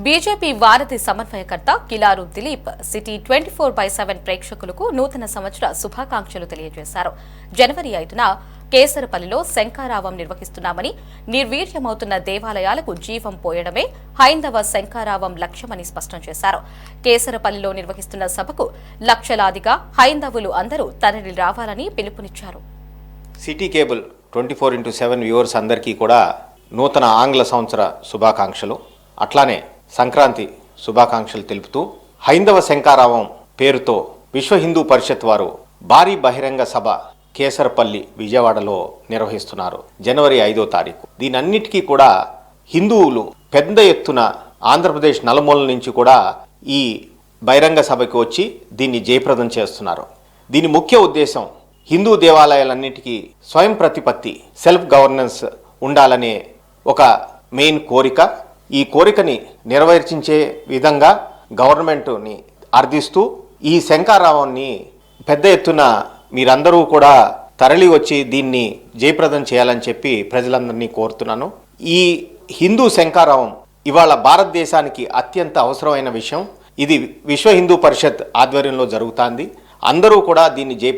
BJP వారధి సమన్వయకర్త Kilaru Dilip city 24/7 ప్రేక్షకులకు నూతన సంవత్సర శుభాకాంక్షలు తెలియజేశారు. జనవరి 5న కేసరపల్లిలో శంఖారావం నిర్వహిస్తున్నామని, నిర్వీర్యమవుతున్న దేవాలయాలకు జీవం పోయడమే హైందవ శంఖారావం లక్ష్యమని స్పష్టం చేశారు. కేసరపల్లిలో నిర్వహిస్తున్న సభకు లక్షలాదిగా హైందవులు అందరూ తరలి రావాలని పిలుపునిచ్చారు. సిటీ కేబుల్ 24/7 వ్యూవర్స్ అందరికీ కూడా నూతన ఆంగ్ల సంవత్సర శుభాకాంక్షలు, అట్లానే సంక్రాంతి శుభాకాంక్షలు తెలుపుతూ హైందవ శంఖారావం పేరుతో విశ్వ హిందూ పరిషత్ వారు భారీ బహిరంగ సభ కేసరపల్లి విజయవాడలో నిర్వహిస్తున్నారు. జనవరి 5వ తారీఖు. దీనన్నిటికీ కూడా హిందువులు పెద్ద ఎత్తున ఆంధ్రప్రదేశ్ నలుమూలల నుంచి కూడా ఈ బహిరంగ సభకి వచ్చి దీన్ని జయప్రదం చేస్తున్నారు. దీని ముఖ్య ఉద్దేశం హిందూ దేవాలయాలన్నిటికీ స్వయం ప్రతిపత్తి, సెల్ఫ్ గవర్నెన్స్ ఉండాలనే ఒక మెయిన్ కోరిక. ఈ కోరికని నెరవేర్చించే విధంగా గవర్నమెంట్ని అర్థిస్తూ ఈ శంఖారావాన్ని పెద్ద ఎత్తున మీరందరూ కూడా తరలి వచ్చి దీన్ని జయప్రదం చేయాలని చెప్పి ప్రజలందరినీ కోరుతున్నాను. ఈ హిందూ శంఖారావం ఇవాళ భారతదేశానికి అత్యంత అవసరమైన విషయం. ఇది విశ్వ హిందూ పరిషత్ ఆధ్వర్యంలో జరుగుతుంది. అందరూ కూడా దీన్ని జయప్రదం